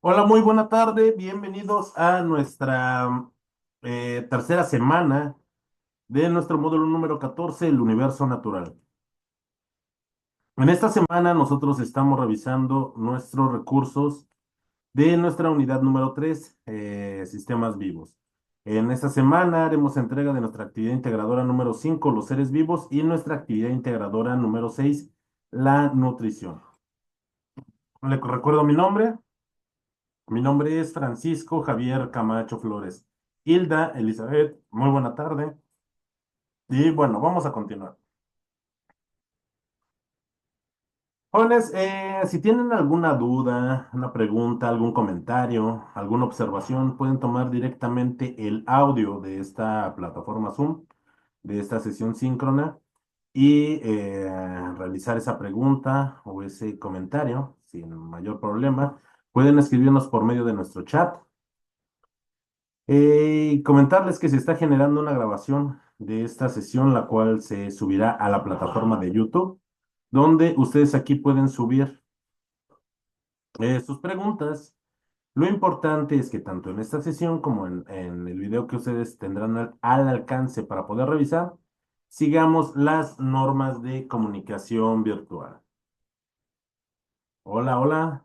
Hola, muy buena tarde. Bienvenidos a nuestra tercera semana de nuestro módulo número 14, el universo natural. En esta semana nosotros estamos revisando nuestros recursos de nuestra unidad número 3, sistemas vivos. En esta semana haremos entrega de nuestra actividad integradora número 5, los seres vivos, y nuestra actividad integradora número 6, la nutrición. Le recuerdo mi nombre. Mi nombre es Francisco Javier Camacho Flores. Hilda Elizabeth, muy buena tarde. Y bueno, vamos a continuar. Jóvenes, si tienen alguna duda, una pregunta, algún comentario, alguna observación, pueden tomar directamente el audio de esta plataforma Zoom, de esta sesión síncrona, y realizar esa pregunta o ese comentario sin mayor problema. Pueden escribirnos por medio de nuestro chat. Y comentarles que se está generando una grabación de esta sesión, la cual se subirá a la plataforma de YouTube, donde ustedes aquí pueden subir sus preguntas. Lo importante es que tanto en esta sesión como en el video que ustedes tendrán al alcance para poder revisar, sigamos las normas de comunicación virtual. Hola, hola.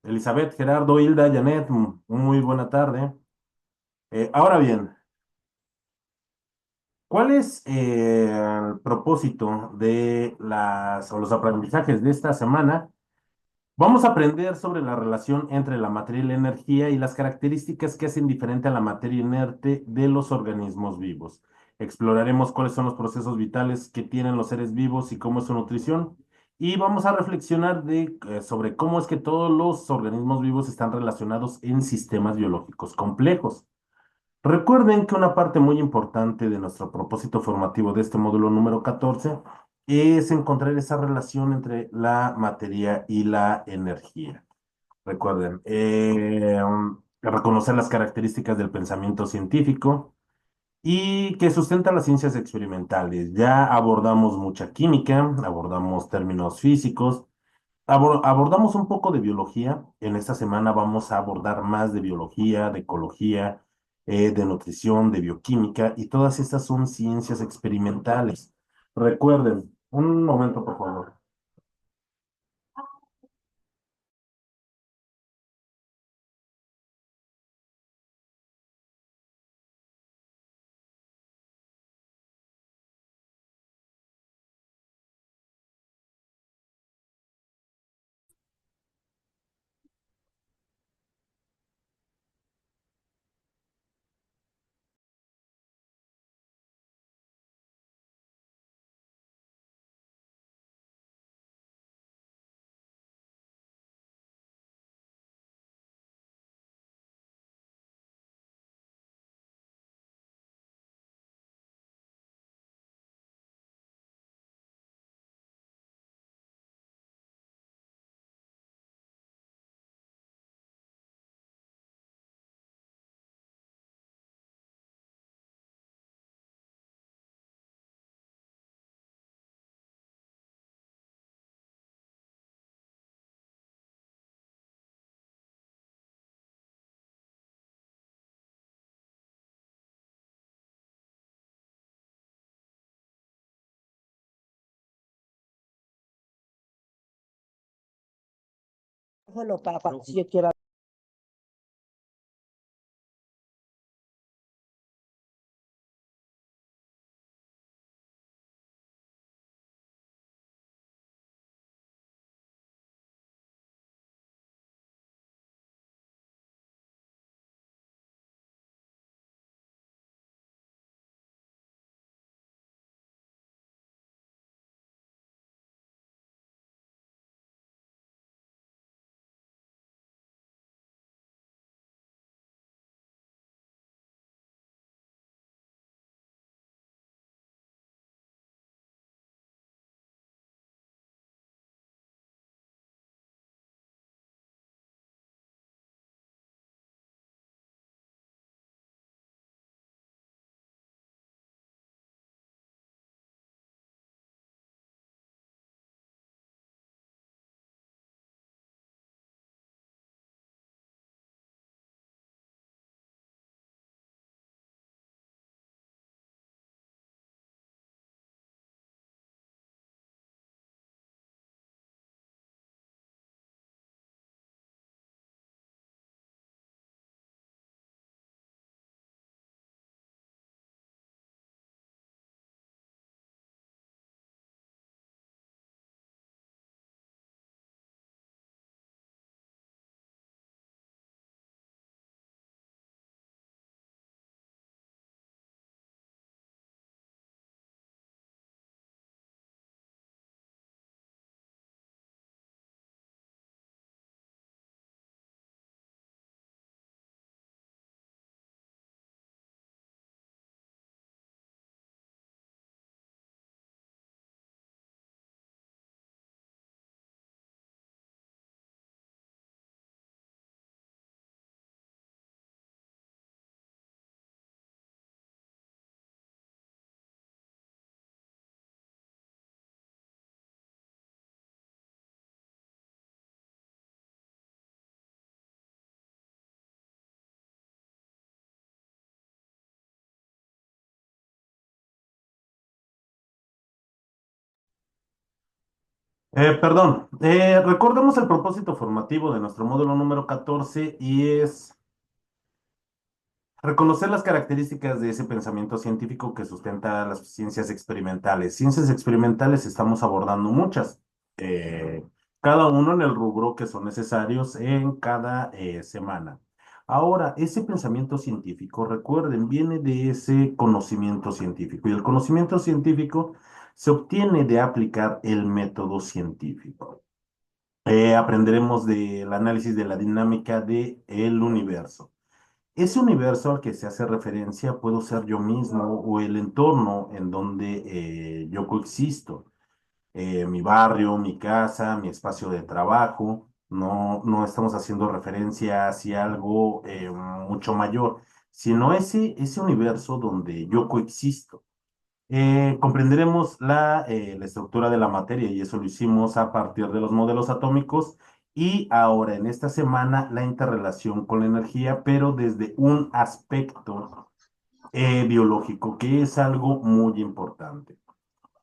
Elizabeth, Gerardo, Hilda, Janet, muy buena tarde. Ahora bien, ¿cuál es el propósito de las o los aprendizajes de esta semana? Vamos a aprender sobre la relación entre la materia y la energía y las características que hacen diferente a la materia inerte de los organismos vivos. Exploraremos cuáles son los procesos vitales que tienen los seres vivos y cómo es su nutrición. Y vamos a reflexionar sobre cómo es que todos los organismos vivos están relacionados en sistemas biológicos complejos. Recuerden que una parte muy importante de nuestro propósito formativo de este módulo número 14 es encontrar esa relación entre la materia y la energía. Recuerden, reconocer las características del pensamiento científico y que sustenta las ciencias experimentales. Ya abordamos mucha química, abordamos términos físicos, abordamos un poco de biología. En esta semana vamos a abordar más de biología, de ecología, de nutrición, de bioquímica, y todas estas son ciencias experimentales. Recuerden, un momento, por favor. Déjalo para si yo quiero. Perdón, recordemos el propósito formativo de nuestro módulo número 14 y es reconocer las características de ese pensamiento científico que sustenta las ciencias experimentales. Ciencias experimentales estamos abordando muchas, eh, cada uno en el rubro que son necesarios en cada semana. Ahora, ese pensamiento científico, recuerden, viene de ese conocimiento científico y el conocimiento científico se obtiene de aplicar el método científico. Aprenderemos del análisis de la dinámica del universo. Ese universo al que se hace referencia puedo ser yo mismo o el entorno en donde yo coexisto. Mi barrio, mi casa, mi espacio de trabajo. No estamos haciendo referencia hacia algo mucho mayor, sino ese universo donde yo coexisto. Comprenderemos la estructura de la materia y eso lo hicimos a partir de los modelos atómicos y ahora en esta semana la interrelación con la energía, pero desde un aspecto biológico, que es algo muy importante.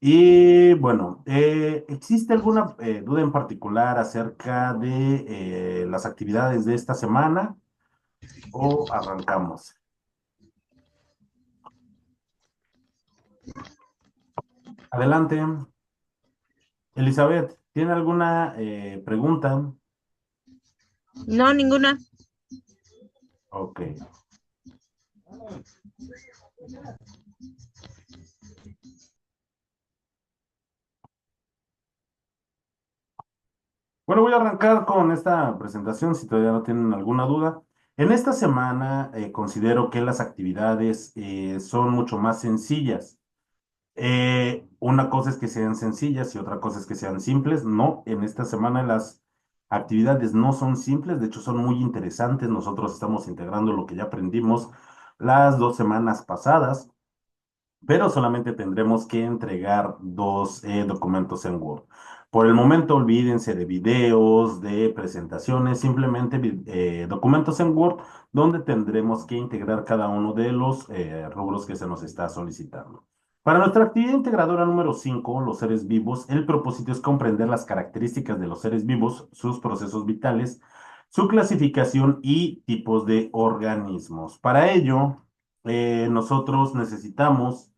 Y bueno, ¿existe alguna duda en particular acerca de las actividades de esta semana o arrancamos? Adelante, Elizabeth, ¿tiene alguna pregunta? No, ninguna. Ok. Bueno, voy a arrancar con esta presentación si todavía no tienen alguna duda. En esta semana considero que las actividades son mucho más sencillas. Una cosa es que sean sencillas y otra cosa es que sean simples. No, en esta semana las actividades no son simples, de hecho son muy interesantes. Nosotros estamos integrando lo que ya aprendimos las 2 semanas pasadas, pero solamente tendremos que entregar dos documentos en Word. Por el momento, olvídense de videos, de presentaciones, simplemente documentos en Word donde tendremos que integrar cada uno de los rubros que se nos está solicitando. Para nuestra actividad integradora número 5, los seres vivos, el propósito es comprender las características de los seres vivos, sus procesos vitales, su clasificación y tipos de organismos. Para ello, nosotros necesitamos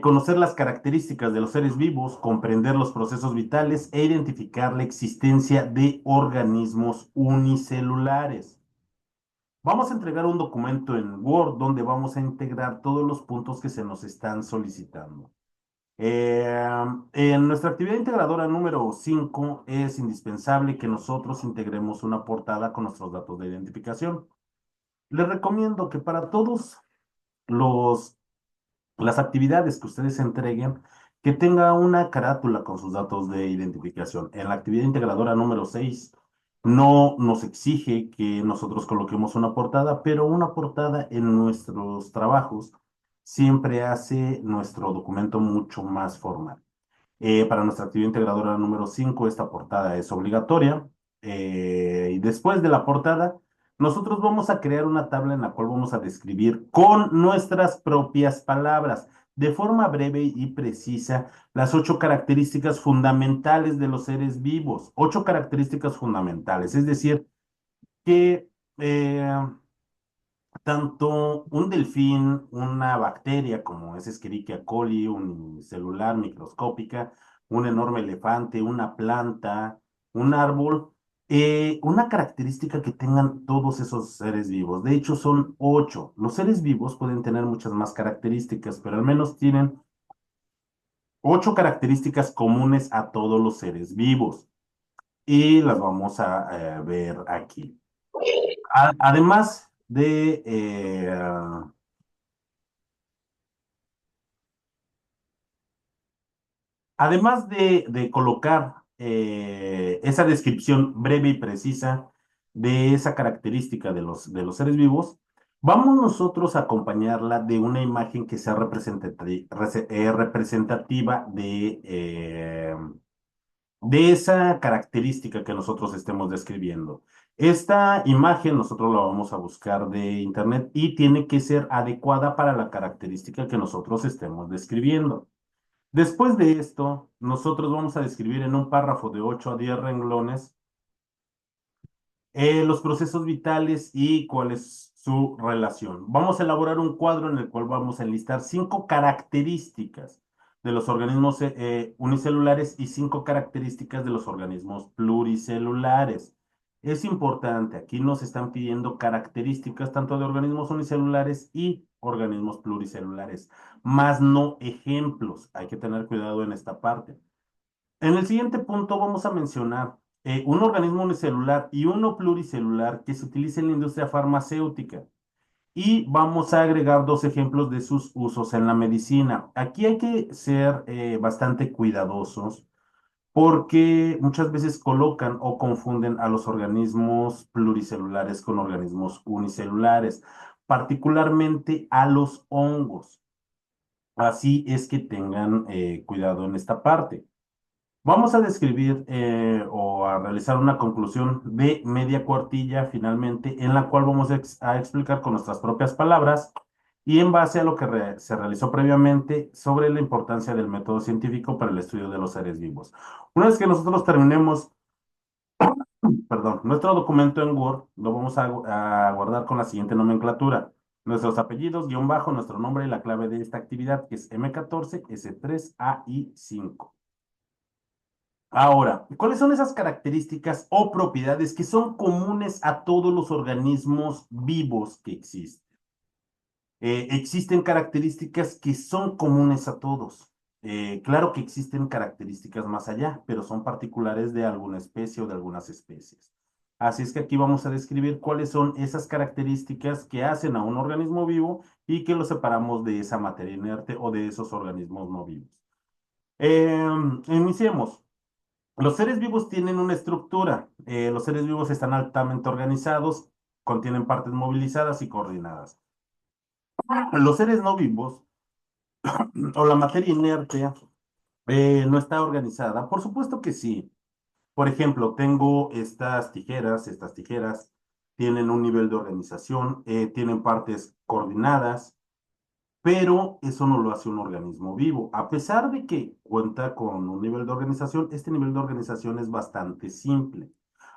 conocer las características de los seres vivos, comprender los procesos vitales e identificar la existencia de organismos unicelulares. Vamos a entregar un documento en Word donde vamos a integrar todos los puntos que se nos están solicitando. En nuestra actividad integradora número 5 es indispensable que nosotros integremos una portada con nuestros datos de identificación. Les recomiendo que para todos los las actividades que ustedes entreguen, que tenga una carátula con sus datos de identificación. En la actividad integradora número 6 no nos exige que nosotros coloquemos una portada, pero una portada en nuestros trabajos siempre hace nuestro documento mucho más formal. Para nuestra actividad integradora número 5 esta portada es obligatoria. Y después de la portada, nosotros vamos a crear una tabla en la cual vamos a describir con nuestras propias palabras, de forma breve y precisa, las 8 características fundamentales de los seres vivos. 8 características fundamentales, es decir, que tanto un delfín, una bacteria como es Escherichia coli, unicelular microscópica, un enorme elefante, una planta, un árbol, una característica que tengan todos esos seres vivos. De hecho, son 8. Los seres vivos pueden tener muchas más características, pero al menos tienen 8 características comunes a todos los seres vivos. Y las vamos a ver aquí. Además de Además de colocar esa descripción breve y precisa de esa característica de los seres vivos, vamos nosotros a acompañarla de una imagen que sea representativa de esa característica que nosotros estemos describiendo. Esta imagen nosotros la vamos a buscar de internet y tiene que ser adecuada para la característica que nosotros estemos describiendo. Después de esto, nosotros vamos a describir en un párrafo de 8 a 10 renglones los procesos vitales y cuál es su relación. Vamos a elaborar un cuadro en el cual vamos a enlistar 5 características de los organismos unicelulares y 5 características de los organismos pluricelulares. Es importante, aquí nos están pidiendo características tanto de organismos unicelulares y organismos pluricelulares, más no ejemplos. Hay que tener cuidado en esta parte. En el siguiente punto vamos a mencionar un organismo unicelular y uno pluricelular que se utiliza en la industria farmacéutica. Y vamos a agregar 2 ejemplos de sus usos en la medicina. Aquí hay que ser bastante cuidadosos porque muchas veces colocan o confunden a los organismos pluricelulares con organismos unicelulares, particularmente a los hongos. Así es que tengan cuidado en esta parte. Vamos a describir o a realizar una conclusión de media cuartilla finalmente, en la cual vamos a explicar con nuestras propias palabras y en base a lo que se realizó previamente sobre la importancia del método científico para el estudio de los seres vivos. Una vez que nosotros terminemos, perdón, nuestro documento en Word, lo vamos a guardar con la siguiente nomenclatura. Nuestros apellidos, guión bajo, nuestro nombre y la clave de esta actividad, que es M14, S3, A y 5. Ahora, ¿cuáles son esas características o propiedades que son comunes a todos los organismos vivos que existen? Existen características que son comunes a todos. Claro que existen características más allá, pero son particulares de alguna especie o de algunas especies. Así es que aquí vamos a describir cuáles son esas características que hacen a un organismo vivo y que lo separamos de esa materia inerte o de esos organismos no vivos. Iniciemos. Los seres vivos tienen una estructura. Los seres vivos están altamente organizados, contienen partes movilizadas y coordinadas. Los seres no vivos o la materia inerte no está organizada. Por supuesto que sí. Por ejemplo, tengo estas tijeras tienen un nivel de organización, tienen partes coordinadas, pero eso no lo hace un organismo vivo. A pesar de que cuenta con un nivel de organización, este nivel de organización es bastante simple.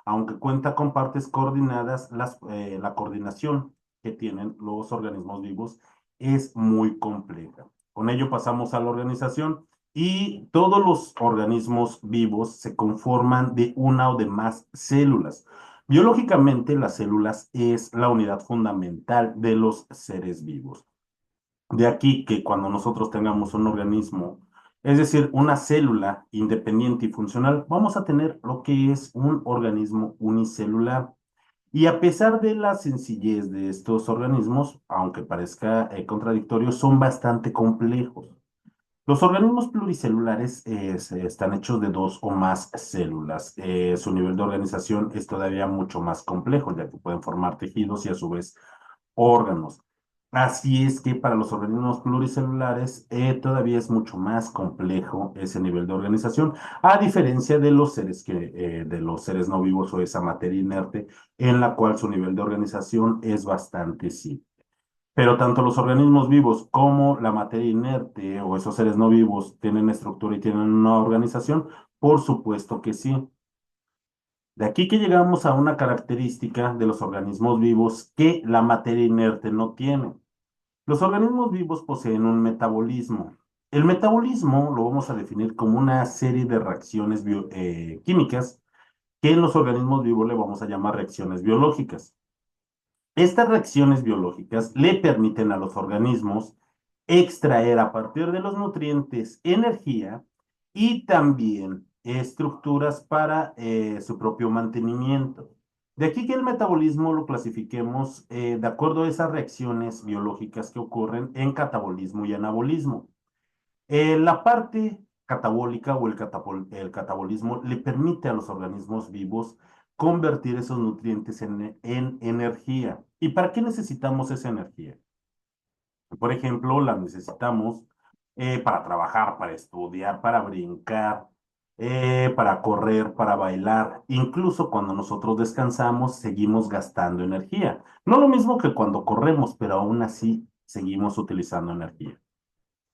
Aunque cuenta con partes coordinadas, la coordinación que tienen los organismos vivos es muy compleja. Con ello pasamos a la organización y todos los organismos vivos se conforman de una o de más células. Biológicamente, las células es la unidad fundamental de los seres vivos. De aquí que cuando nosotros tengamos un organismo, es decir, una célula independiente y funcional, vamos a tener lo que es un organismo unicelular. Y a pesar de la sencillez de estos organismos, aunque parezca contradictorio, son bastante complejos. Los organismos pluricelulares están hechos de 2 o más células. Su nivel de organización es todavía mucho más complejo, ya que pueden formar tejidos y a su vez órganos. Así es que para los organismos pluricelulares todavía es mucho más complejo ese nivel de organización, a diferencia de de los seres no vivos o esa materia inerte, en la cual su nivel de organización es bastante simple. Pero tanto los organismos vivos como la materia inerte o esos seres no vivos tienen estructura y tienen una organización, por supuesto que sí. De aquí que llegamos a una característica de los organismos vivos que la materia inerte no tiene. Los organismos vivos poseen un metabolismo. El metabolismo lo vamos a definir como una serie de reacciones químicas que en los organismos vivos le vamos a llamar reacciones biológicas. Estas reacciones biológicas le permiten a los organismos extraer a partir de los nutrientes energía y también estructuras para su propio mantenimiento. De aquí que el metabolismo lo clasifiquemos de acuerdo a esas reacciones biológicas que ocurren en catabolismo y anabolismo. La parte catabólica o el catabolismo le permite a los organismos vivos convertir esos nutrientes en energía. ¿Y para qué necesitamos esa energía? Por ejemplo, la necesitamos para trabajar, para estudiar, para brincar, para correr, para bailar. Incluso cuando nosotros descansamos, seguimos gastando energía. No lo mismo que cuando corremos, pero aún así seguimos utilizando energía.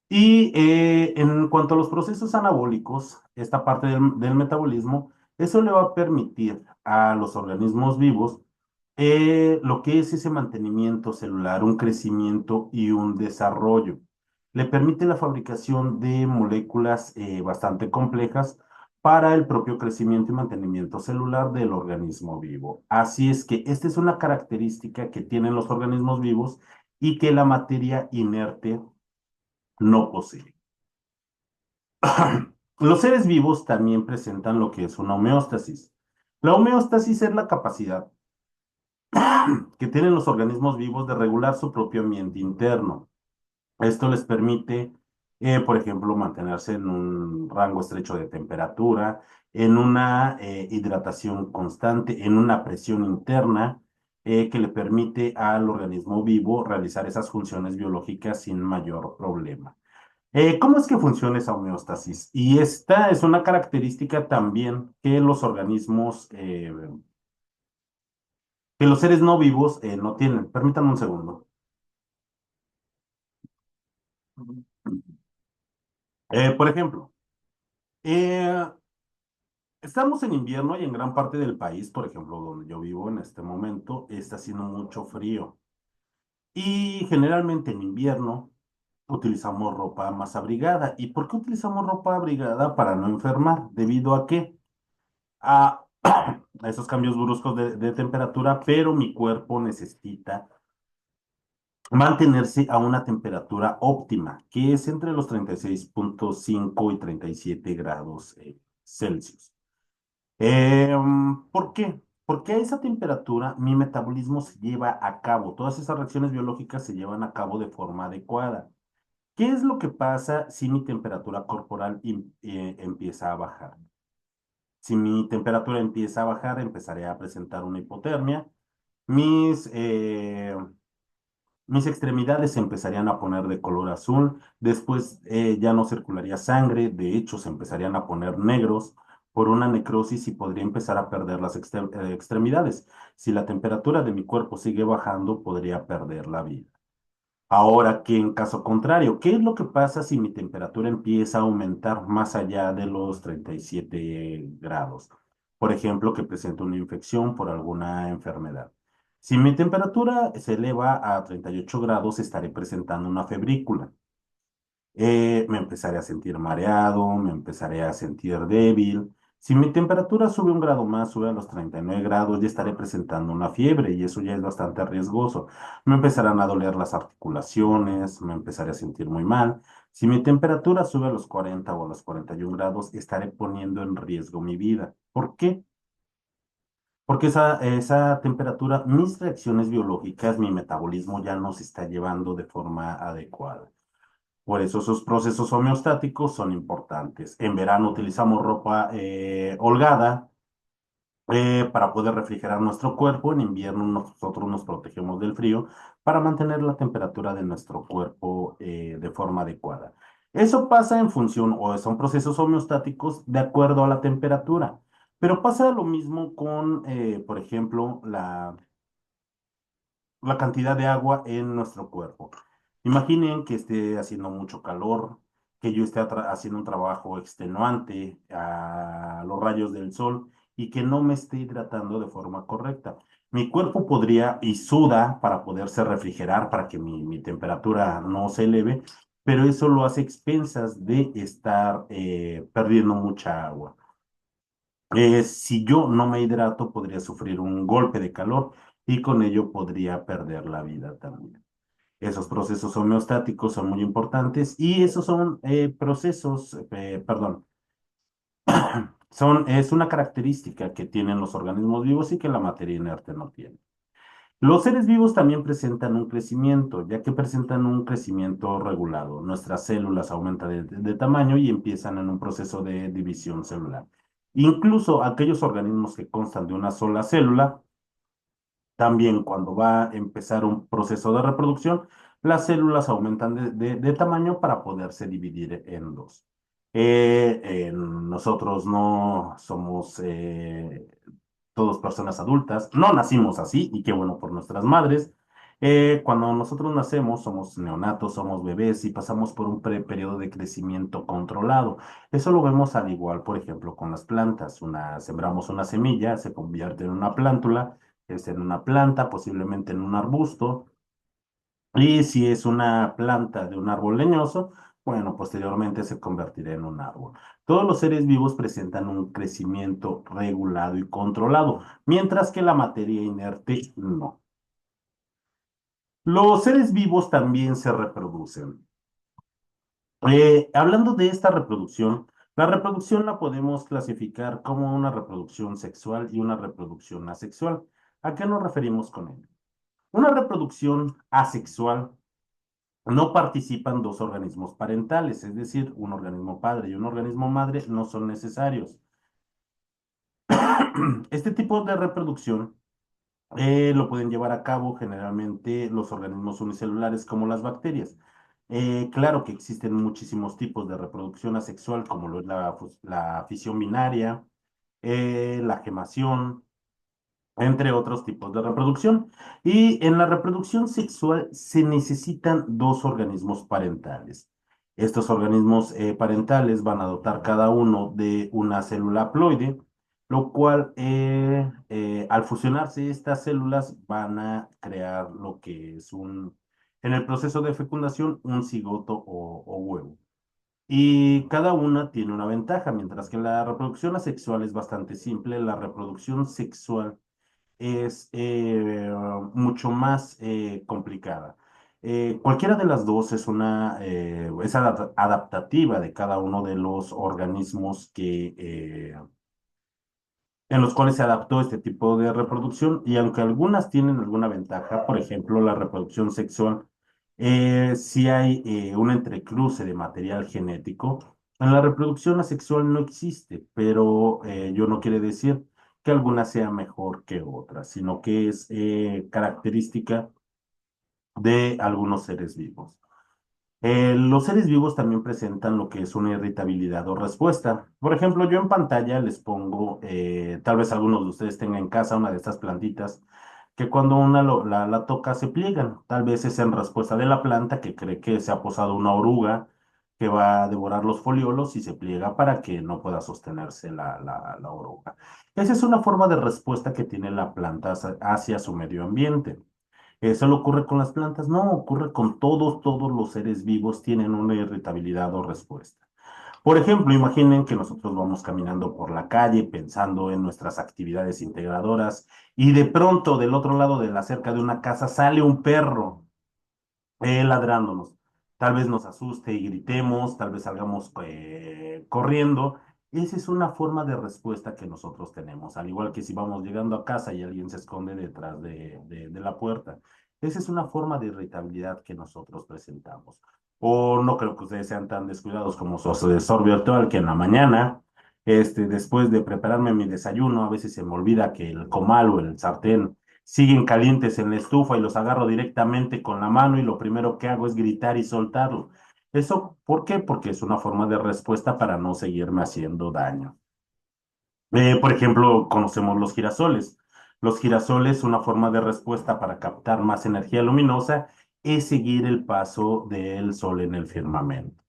Y en cuanto a los procesos anabólicos, esta parte del metabolismo, eso le va a permitir a los organismos vivos lo que es ese mantenimiento celular, un crecimiento y un desarrollo. Le permite la fabricación de moléculas bastante complejas para el propio crecimiento y mantenimiento celular del organismo vivo. Así es que esta es una característica que tienen los organismos vivos y que la materia inerte no posee. Los seres vivos también presentan lo que es una homeostasis. La homeostasis es la capacidad que tienen los organismos vivos de regular su propio ambiente interno. Esto les permite, por ejemplo, mantenerse en un rango estrecho de temperatura, en una hidratación constante, en una presión interna, que le permite al organismo vivo realizar esas funciones biológicas sin mayor problema. ¿Cómo es que funciona esa homeostasis? Y esta es una característica también que los organismos, que los seres no vivos no tienen. Permítanme un segundo. Por ejemplo, eh, estamos en invierno y en gran parte del país, por ejemplo, donde yo vivo en este momento, está haciendo mucho frío. Y generalmente en invierno utilizamos ropa más abrigada. ¿Y por qué utilizamos ropa abrigada? Para no enfermar. ¿Debido a qué? A, a esos cambios bruscos de temperatura, pero mi cuerpo necesita mantenerse a una temperatura óptima, que es entre los 36,5 y 37 grados Celsius. ¿Por qué? Porque a esa temperatura mi metabolismo se lleva a cabo, todas esas reacciones biológicas se llevan a cabo de forma adecuada. ¿Qué es lo que pasa si mi temperatura corporal empieza a bajar? Si mi temperatura empieza a bajar, empezaré a presentar una hipotermia. Mis, eh, mis extremidades se empezarían a poner de color azul. Después ya no circularía sangre. De hecho, se empezarían a poner negros por una necrosis y podría empezar a perder las extremidades. Si la temperatura de mi cuerpo sigue bajando, podría perder la vida. Ahora que en caso contrario, ¿qué es lo que pasa si mi temperatura empieza a aumentar más allá de los 37 grados? Por ejemplo, que presento una infección por alguna enfermedad. Si mi temperatura se eleva a 38 grados, estaré presentando una febrícula. Me empezaré a sentir mareado, me empezaré a sentir débil. Si mi temperatura sube un grado más, sube a los 39 grados, ya estaré presentando una fiebre y eso ya es bastante riesgoso. Me empezarán a doler las articulaciones, me empezaré a sentir muy mal. Si mi temperatura sube a los 40 o a los 41 grados, estaré poniendo en riesgo mi vida. ¿Por qué? Porque esa temperatura, mis reacciones biológicas, mi metabolismo ya no se está llevando de forma adecuada. Por eso esos procesos homeostáticos son importantes. En verano utilizamos ropa holgada para poder refrigerar nuestro cuerpo. En invierno nosotros nos protegemos del frío para mantener la temperatura de nuestro cuerpo de forma adecuada. Eso pasa en función o son procesos homeostáticos de acuerdo a la temperatura. Pero pasa lo mismo con, por ejemplo, la cantidad de agua en nuestro cuerpo. Imaginen que esté haciendo mucho calor, que yo esté haciendo un trabajo extenuante a los rayos del sol y que no me esté hidratando de forma correcta. Mi cuerpo podría y suda para poderse refrigerar, para que mi temperatura no se eleve, pero eso lo hace a expensas de estar perdiendo mucha agua. Si yo no me hidrato, podría sufrir un golpe de calor y con ello podría perder la vida también. Esos procesos homeostáticos son muy importantes y esos son procesos, perdón, es una característica que tienen los organismos vivos y que la materia inerte no tiene. Los seres vivos también presentan un crecimiento, ya que presentan un crecimiento regulado. Nuestras células aumentan de tamaño y empiezan en un proceso de división celular. Incluso aquellos organismos que constan de una sola célula, también cuando va a empezar un proceso de reproducción, las células aumentan de tamaño para poderse dividir en dos. Nosotros no somos todos personas adultas, no nacimos así, y qué bueno por nuestras madres. Cuando nosotros nacemos, somos neonatos, somos bebés y pasamos por un periodo de crecimiento controlado. Eso lo vemos al igual, por ejemplo, con las plantas. Sembramos una semilla, se convierte en una plántula, es en una planta, posiblemente en un arbusto. Y si es una planta de un árbol leñoso, bueno, posteriormente se convertirá en un árbol. Todos los seres vivos presentan un crecimiento regulado y controlado, mientras que la materia inerte no. Los seres vivos también se reproducen. Hablando de esta reproducción, la reproducción la podemos clasificar como una reproducción sexual y una reproducción asexual. ¿A qué nos referimos con ello? Una reproducción asexual no participan dos organismos parentales, es decir, un organismo padre y un organismo madre no son necesarios. Este tipo de reproducción lo pueden llevar a cabo generalmente los organismos unicelulares como las bacterias. Claro que existen muchísimos tipos de reproducción asexual, como lo es la fisión binaria, la gemación, entre otros tipos de reproducción. Y en la reproducción sexual se necesitan dos organismos parentales. Estos organismos parentales van a dotar cada uno de una célula haploide, lo cual al fusionarse estas células van a crear lo que es en el proceso de fecundación, un cigoto o huevo. Y cada una tiene una ventaja, mientras que la reproducción asexual es bastante simple, la reproducción sexual es mucho más complicada. Cualquiera de las dos es adaptativa de cada uno de los organismos en los cuales se adaptó este tipo de reproducción, y aunque algunas tienen alguna ventaja, por ejemplo, la reproducción sexual, si hay un entrecruce de material genético. En la reproducción asexual no existe, pero yo no quiere decir que alguna sea mejor que otra, sino que es característica de algunos seres vivos. Los seres vivos también presentan lo que es una irritabilidad o respuesta. Por ejemplo, yo en pantalla les pongo, tal vez algunos de ustedes tengan en casa una de estas plantitas que cuando la toca se pliegan. Tal vez es en respuesta de la planta que cree que se ha posado una oruga que va a devorar los foliolos y se pliega para que no pueda sostenerse la oruga. Esa es una forma de respuesta que tiene la planta hacia su medio ambiente. ¿Solo ocurre con las plantas? No, ocurre con todos los seres vivos tienen una irritabilidad o respuesta. Por ejemplo, imaginen que nosotros vamos caminando por la calle pensando en nuestras actividades integradoras y de pronto del otro lado de la cerca de una casa sale un perro ladrándonos. Tal vez nos asuste y gritemos, tal vez salgamos corriendo. Esa es una forma de respuesta que nosotros tenemos, al igual que si vamos llegando a casa y alguien se esconde detrás de la puerta. Esa es una forma de irritabilidad que nosotros presentamos. O no creo que ustedes sean tan descuidados como su asesor virtual, que en la mañana, después de prepararme mi desayuno, a veces se me olvida que el comal o el sartén siguen calientes en la estufa y los agarro directamente con la mano y lo primero que hago es gritar y soltarlo. ¿Eso por qué? Porque es una forma de respuesta para no seguirme haciendo daño. Por ejemplo, conocemos los girasoles. Los girasoles, una forma de respuesta para captar más energía luminosa es seguir el paso del sol en el firmamento.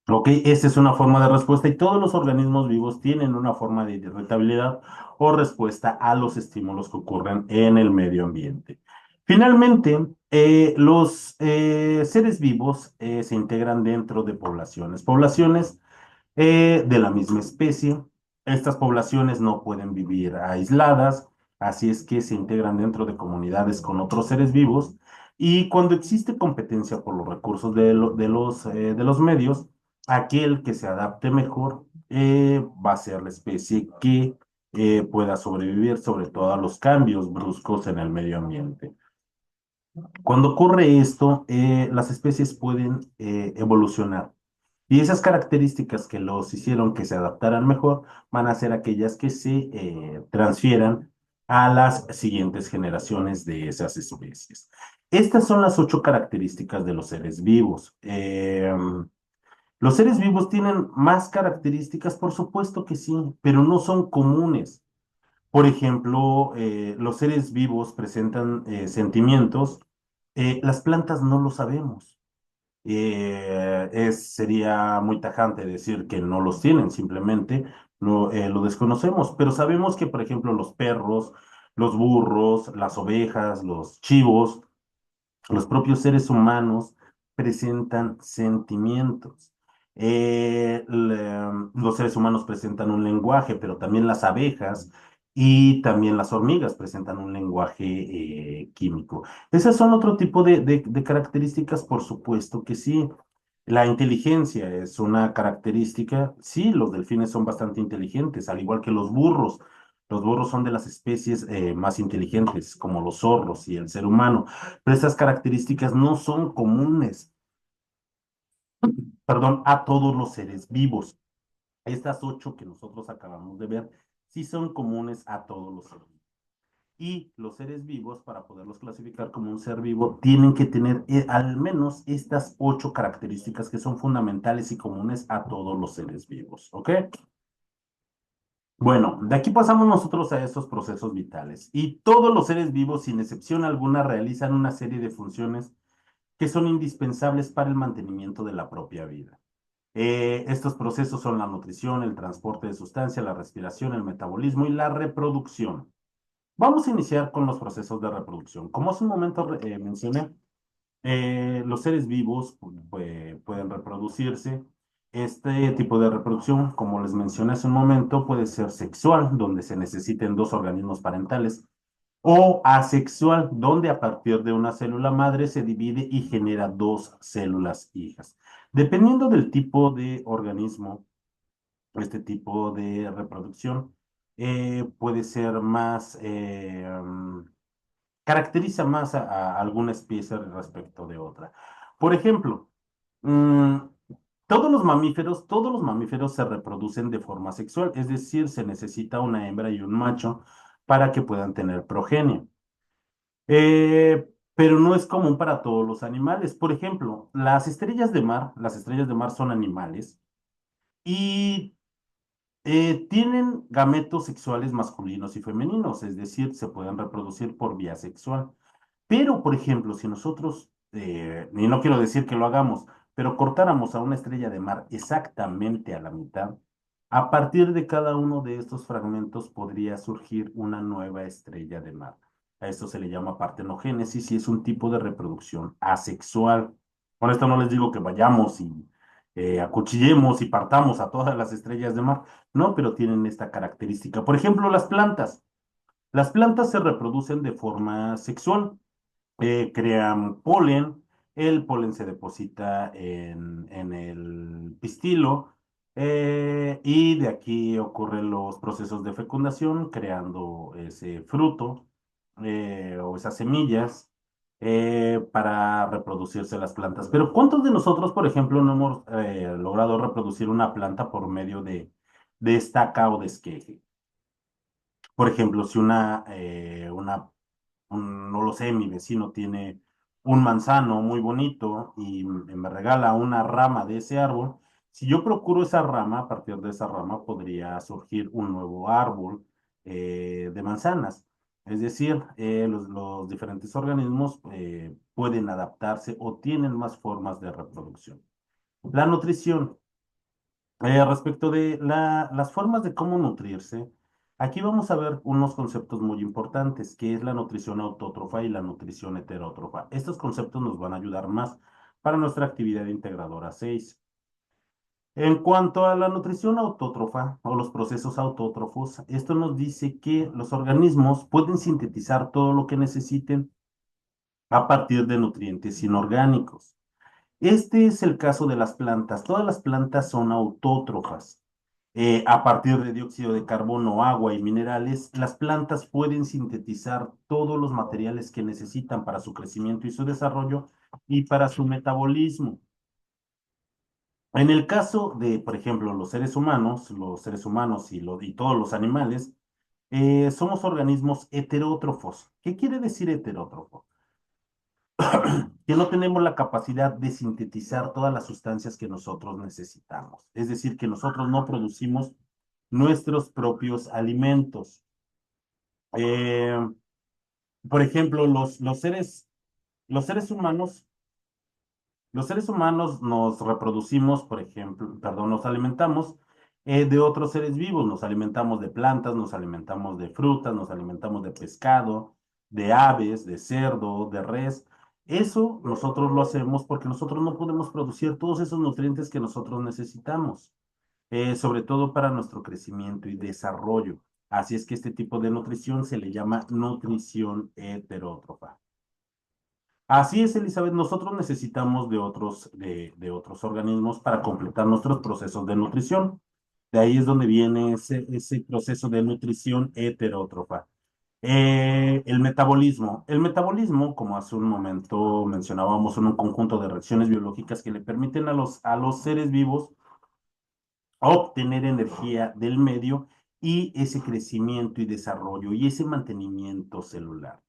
Ok, esa es una forma de respuesta y todos los organismos vivos tienen una forma de irritabilidad o respuesta a los estímulos que ocurren en el medio ambiente. Finalmente, los seres vivos se integran dentro de poblaciones de la misma especie. Estas poblaciones no pueden vivir aisladas, así es que se integran dentro de comunidades con otros seres vivos y cuando existe competencia por los recursos de los medios, aquel que se adapte mejor va a ser la especie que pueda sobrevivir sobre todo a los cambios bruscos en el medio ambiente. Cuando ocurre esto, las especies pueden evolucionar. Y esas características que los hicieron que se adaptaran mejor van a ser aquellas que se transfieran a las siguientes generaciones de esas especies. Estas son las 8 características de los seres vivos. ¿Los seres vivos tienen más características? Por supuesto que sí, pero no son comunes. Por ejemplo, los seres vivos presentan sentimientos, las plantas no lo sabemos. Sería muy tajante decir que no los tienen, simplemente lo desconocemos, pero sabemos que, por ejemplo, los perros, los burros, las ovejas, los chivos, los propios seres humanos presentan sentimientos. Los seres humanos presentan un lenguaje, pero también las abejas y también las hormigas presentan un lenguaje químico. Esas son otro tipo de características, por supuesto que sí. La inteligencia es una característica. Sí, los delfines son bastante inteligentes, al igual que los burros. Los burros son de las especies más inteligentes, como los zorros y el ser humano, pero estas características no son comunes, perdón, a todos los seres vivos. Estas ocho que nosotros acabamos de ver sí son comunes a todos los seres vivos. Y los seres vivos, para poderlos clasificar como un ser vivo, tienen que tener al menos estas ocho características que son fundamentales y comunes a todos los seres vivos. ¿Ok? Bueno, de aquí pasamos nosotros a estos procesos vitales. Y todos los seres vivos, sin excepción alguna, realizan una serie de funciones que son indispensables para el mantenimiento de la propia vida. Estos procesos son la nutrición, el transporte de sustancias, la respiración, el metabolismo y la reproducción. Vamos a iniciar con los procesos de reproducción. Como hace un momento mencioné, los seres vivos pueden reproducirse. Este tipo de reproducción, como les mencioné hace un momento, puede ser sexual, donde se necesiten dos organismos parentales, o asexual, donde a partir de una célula madre se divide y genera dos células hijas. Dependiendo del tipo de organismo, este tipo de reproducción puede ser más, caracteriza más a alguna especie respecto de otra. Por ejemplo, mm, todos los mamíferos se reproducen de forma sexual, es decir, se necesita una hembra y un macho para que puedan tener progenie. Pero no es común para todos los animales. Por ejemplo, las estrellas de mar son animales y tienen gametos sexuales masculinos y femeninos, es decir, se pueden reproducir por vía sexual. Pero, por ejemplo, si nosotros, y no quiero decir que lo hagamos, pero cortáramos a una estrella de mar exactamente a la mitad, a partir de cada uno de estos fragmentos podría surgir una nueva estrella de mar. A esto se le llama partenogénesis y es un tipo de reproducción asexual. Con esto no les digo que vayamos y acuchillemos y partamos a todas las estrellas de mar, no, pero tienen esta característica. Por ejemplo, las plantas. Las plantas se reproducen de forma sexual, crean polen, el polen se deposita en el pistilo y de aquí ocurren los procesos de fecundación, creando ese fruto o esas semillas para reproducirse las plantas. Pero ¿cuántos de nosotros, por ejemplo, no hemos logrado reproducir una planta por medio de estaca o de esqueje? Por ejemplo, si no lo sé, mi vecino tiene un manzano muy bonito y me regala una rama de ese árbol, si yo procuro esa rama, a partir de esa rama podría surgir un nuevo árbol de manzanas. Es decir, los diferentes organismos pueden adaptarse o tienen más formas de reproducción. La nutrición. Respecto de las formas de cómo nutrirse, aquí vamos a ver unos conceptos muy importantes, que es la nutrición autótrofa y la nutrición heterótrofa. Estos conceptos nos van a ayudar más para nuestra actividad integradora 6. En cuanto a la nutrición autótrofa o los procesos autótrofos, esto nos dice que los organismos pueden sintetizar todo lo que necesiten a partir de nutrientes inorgánicos. Este es el caso de las plantas. Todas las plantas son autótrofas. A partir de dióxido de carbono, agua y minerales, las plantas pueden sintetizar todos los materiales que necesitan para su crecimiento y su desarrollo y para su metabolismo. En el caso de, por ejemplo, los seres humanos y todos los animales, somos organismos heterótrofos. ¿Qué quiere decir heterótrofo? Que no tenemos la capacidad de sintetizar todas las sustancias que nosotros necesitamos. Es decir, que nosotros no producimos nuestros propios alimentos. Eh, por ejemplo, los seres humanos, los seres humanos nos reproducimos, por ejemplo, perdón, nos alimentamos de otros seres vivos, nos alimentamos de plantas, nos alimentamos de frutas, nos alimentamos de pescado, de aves, de cerdo, de res. Eso nosotros lo hacemos porque nosotros no podemos producir todos esos nutrientes que nosotros necesitamos, sobre todo para nuestro crecimiento y desarrollo. Así es que este tipo de nutrición se le llama nutrición heterótrofa. Así es, Elizabeth, nosotros necesitamos de otros organismos para completar nuestros procesos de nutrición. De ahí es donde viene ese proceso de nutrición heterótrofa. El metabolismo. El metabolismo, como hace un momento mencionábamos, son un conjunto de reacciones biológicas que le permiten a los seres vivos obtener energía del medio y ese crecimiento y desarrollo y ese mantenimiento celular.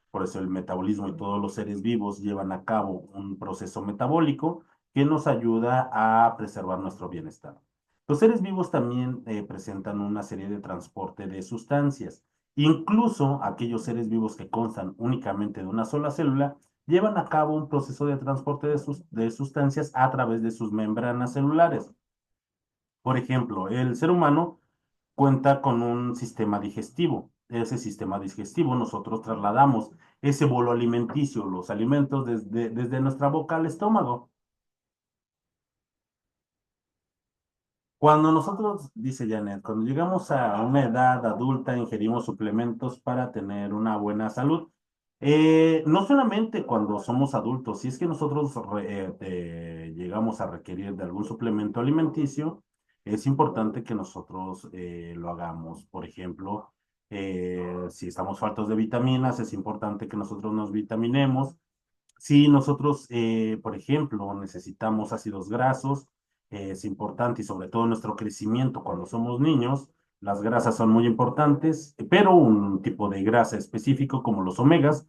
Por eso el metabolismo y todos los seres vivos llevan a cabo un proceso metabólico que nos ayuda a preservar nuestro bienestar. Los seres vivos también presentan una serie de transporte de sustancias. Incluso aquellos seres vivos que constan únicamente de una sola célula llevan a cabo un proceso de transporte de sustancias a través de sus membranas celulares. Por ejemplo, el ser humano cuenta con un sistema digestivo. Ese sistema digestivo nosotros trasladamos ese bolo alimenticio, los alimentos desde nuestra boca al estómago. Cuando nosotros, dice Janet, cuando llegamos a una edad adulta, ingerimos suplementos para tener una buena salud. No solamente cuando somos adultos, si es que nosotros llegamos a requerir de algún suplemento alimenticio, es importante que nosotros lo hagamos. Por ejemplo, si estamos faltos de vitaminas, es importante que nosotros nos vitaminemos. Si nosotros, por ejemplo, necesitamos ácidos grasos, es importante y sobre todo en nuestro crecimiento cuando somos niños, las grasas son muy importantes, pero un tipo de grasa específico como los omegas,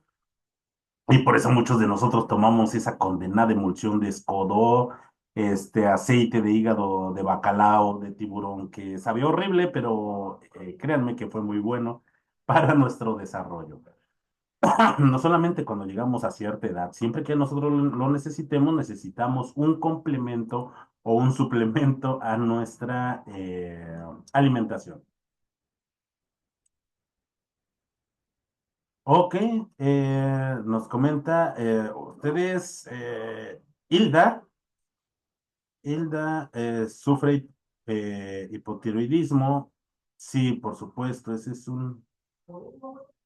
y por eso muchos de nosotros tomamos esa condenada emulsión de escodó, este aceite de hígado de bacalao, de tiburón, que sabe horrible, pero créanme que fue muy bueno para nuestro desarrollo. No solamente cuando llegamos a cierta edad, siempre que nosotros lo necesitemos, necesitamos un complemento o un suplemento a nuestra alimentación. Ok, nos comenta ustedes, Hilda, Hilda sufre hipotiroidismo. Sí, por supuesto, ese es un...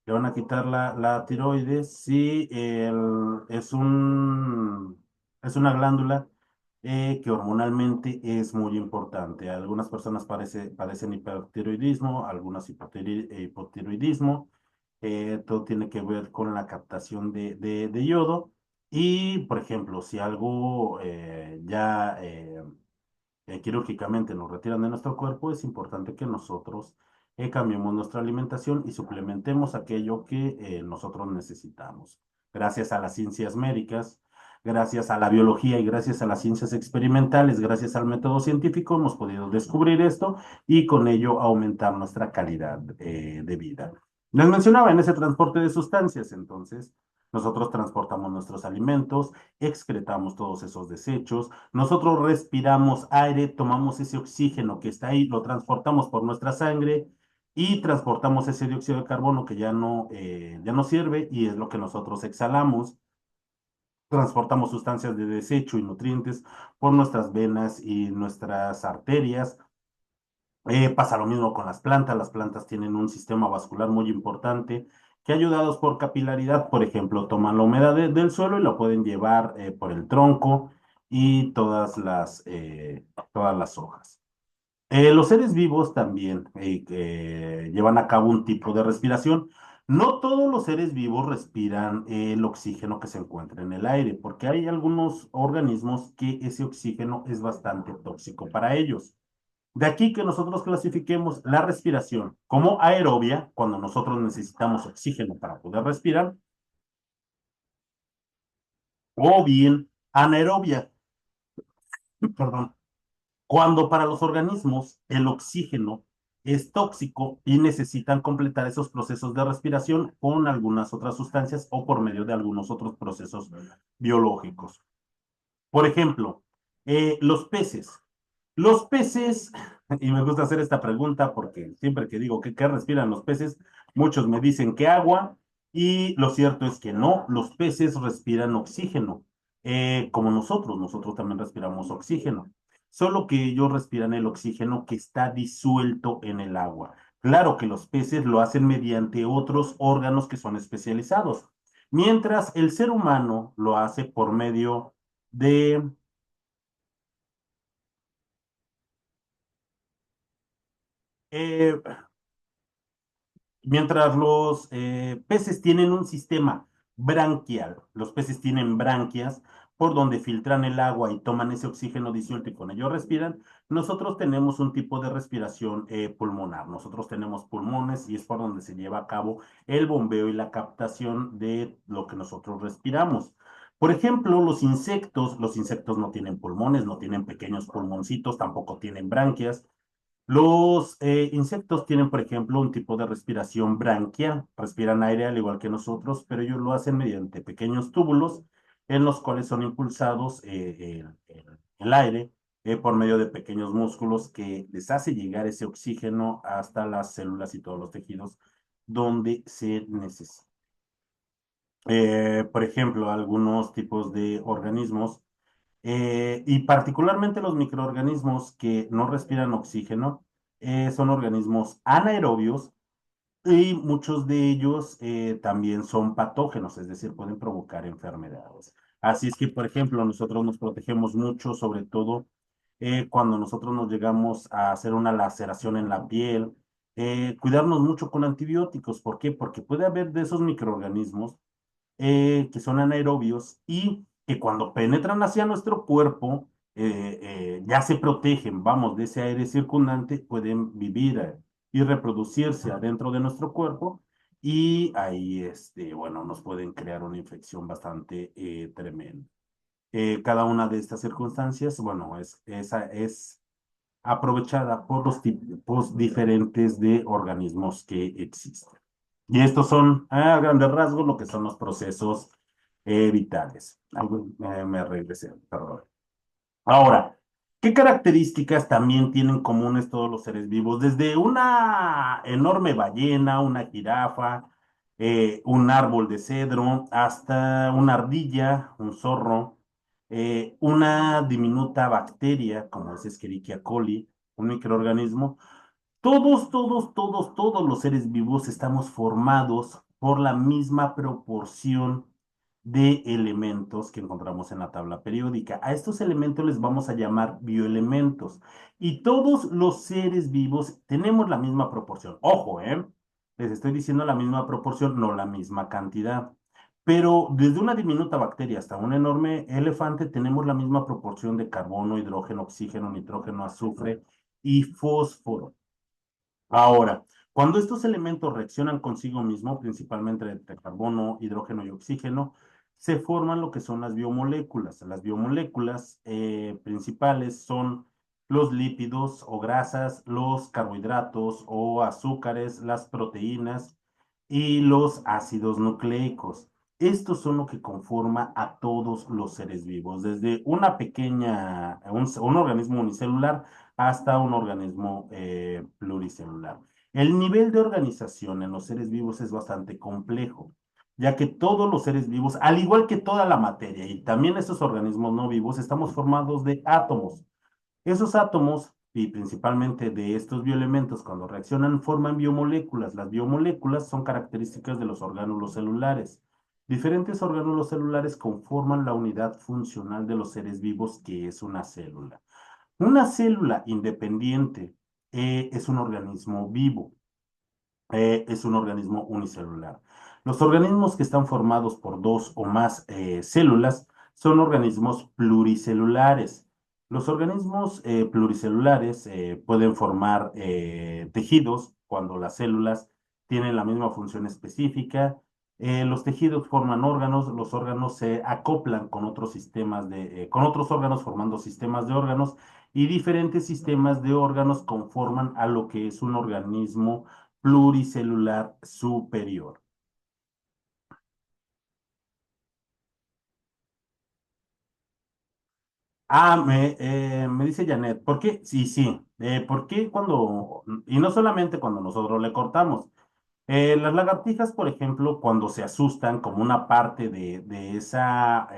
Le van a quitar la tiroides. Sí, es una glándula que hormonalmente es muy importante. Algunas personas padecen hipertiroidismo, algunas hipotiroidismo. Todo tiene que ver con la captación de yodo. Y, por ejemplo, si algo ya quirúrgicamente nos retiran de nuestro cuerpo, es importante que nosotros cambiemos nuestra alimentación y suplementemos aquello que nosotros necesitamos. Gracias a las ciencias médicas, gracias a la biología y gracias a las ciencias experimentales, gracias al método científico, hemos podido descubrir esto y con ello aumentar nuestra calidad de vida. Les mencionaba en ese transporte de sustancias, entonces, nosotros transportamos nuestros alimentos, excretamos todos esos desechos, nosotros respiramos aire, tomamos ese oxígeno que está ahí, lo transportamos por nuestra sangre y transportamos ese dióxido de carbono que ya no sirve y es lo que nosotros exhalamos. Transportamos sustancias de desecho y nutrientes por nuestras venas y nuestras arterias. Pasa lo mismo con las plantas. Las plantas tienen un sistema vascular muy importante que ayudados por capilaridad, por ejemplo, toman la humedad del suelo y la pueden llevar por el tronco y todas las hojas. Los seres vivos también que llevan a cabo un tipo de respiración. No todos los seres vivos respiran el oxígeno que se encuentra en el aire, porque hay algunos organismos que ese oxígeno es bastante tóxico para ellos. De aquí que nosotros clasifiquemos la respiración como aerobia, cuando nosotros necesitamos oxígeno para poder respirar, o bien anaerobia, perdón, cuando para los organismos el oxígeno es tóxico y necesitan completar esos procesos de respiración con algunas otras sustancias o por medio de algunos otros procesos biológicos. Por ejemplo, los peces. Los peces, y me gusta hacer esta pregunta porque siempre que digo que qué respiran los peces, muchos me dicen que agua, y lo cierto es que no, los peces respiran oxígeno, como nosotros también respiramos oxígeno, solo que ellos respiran el oxígeno que está disuelto en el agua. Claro que los peces lo hacen mediante otros órganos que son especializados, mientras el ser humano lo hace por medio de eh, mientras los peces tienen un sistema branquial, los peces tienen branquias por donde filtran el agua y toman ese oxígeno disuelto y con ello respiran, nosotros tenemos un tipo de respiración pulmonar. Nosotros tenemos pulmones y es por donde se lleva a cabo el bombeo y la captación de lo que nosotros respiramos. Por ejemplo, los insectos no tienen pulmones, no tienen pequeños pulmoncitos, tampoco tienen branquias. Los insectos tienen, por ejemplo, un tipo de respiración branquial. Respiran aire al igual que nosotros, pero ellos lo hacen mediante pequeños túbulos en los cuales son impulsados el aire por medio de pequeños músculos que les hace llegar ese oxígeno hasta las células y todos los tejidos donde se necesita. Por ejemplo, algunos tipos de organismos y particularmente los microorganismos que no respiran oxígeno son organismos anaerobios y muchos de ellos también son patógenos, es decir, pueden provocar enfermedades. Así es que, por ejemplo, nosotros nos protegemos mucho, sobre todo cuando nosotros nos llegamos a hacer una laceración en la piel, cuidarnos mucho con antibióticos. ¿Por qué? Porque puede haber de esos microorganismos que son anaerobios y que cuando penetran hacia nuestro cuerpo ya se protegen, vamos, de ese aire circundante, pueden vivir y reproducirse adentro de nuestro cuerpo y ahí, bueno, nos pueden crear una infección bastante tremenda. Cada una de estas circunstancias, bueno, esa es aprovechada por los tipos diferentes de organismos que existen. Y estos son, a grandes rasgos, lo que son los procesos vitales. Me regresé, perdón. Ahora, ¿qué características también tienen comunes todos los seres vivos? Desde una enorme ballena, una jirafa, un árbol de cedro, hasta una ardilla, un zorro, una diminuta bacteria, como es Escherichia coli, un microorganismo. Todos los seres vivos estamos formados por la misma proporción de elementos que encontramos en la tabla periódica. A estos elementos les vamos a llamar bioelementos. Y todos los seres vivos tenemos la misma proporción. Ojo, ¿eh? Les estoy diciendo la misma proporción, no la misma cantidad. Pero desde una diminuta bacteria hasta un enorme elefante tenemos la misma proporción de carbono, hidrógeno, oxígeno, nitrógeno, azufre y fósforo. Ahora, cuando estos elementos reaccionan consigo mismo, principalmente entre carbono, hidrógeno y oxígeno, se forman lo que son las biomoléculas. Las biomoléculas principales son los lípidos o grasas, los carbohidratos o azúcares, las proteínas y los ácidos nucleicos. Estos son lo que conforma a todos los seres vivos, desde un organismo unicelular hasta un organismo pluricelular. El nivel de organización en los seres vivos es bastante complejo, ya que todos los seres vivos, al igual que toda la materia y también estos organismos no vivos, estamos formados de átomos. Esos átomos, y principalmente de estos bioelementos, cuando reaccionan, forman biomoléculas. Las biomoléculas son características de los orgánulos celulares. Diferentes orgánulos celulares conforman la unidad funcional de los seres vivos, que es una célula. Una célula independiente es un organismo vivo, es un organismo unicelular. Los organismos que están formados por dos o más células son organismos pluricelulares. Los organismos pluricelulares pueden formar tejidos cuando las células tienen la misma función específica Los tejidos forman órganos, los órganos se acoplan con otros con otros órganos formando sistemas de órganos y diferentes sistemas de órganos conforman a lo que es un organismo pluricelular superior. Me dice Janet, ¿por qué? Sí, sí, ¿por qué cuando, y no solamente cuando nosotros le cortamos, las lagartijas, por ejemplo, cuando se asustan como una parte de esa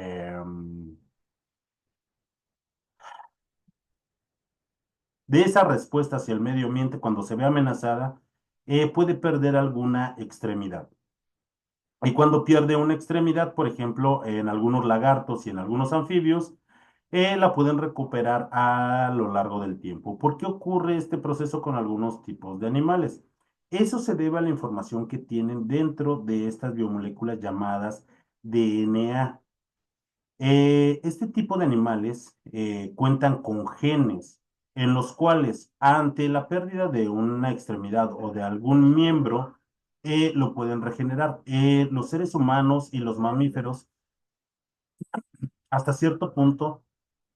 respuesta hacia el medio ambiente, cuando se ve amenazada, puede perder alguna extremidad. Y cuando pierde una extremidad, por ejemplo, en algunos lagartos y en algunos anfibios, la pueden recuperar a lo largo del tiempo. ¿Por qué ocurre este proceso con algunos tipos de animales? Eso se debe a la información que tienen dentro de estas biomoléculas llamadas DNA. Este tipo de animales cuentan con genes en los cuales ante la pérdida de una extremidad o de algún miembro, lo pueden regenerar. Los seres humanos y los mamíferos, hasta cierto punto,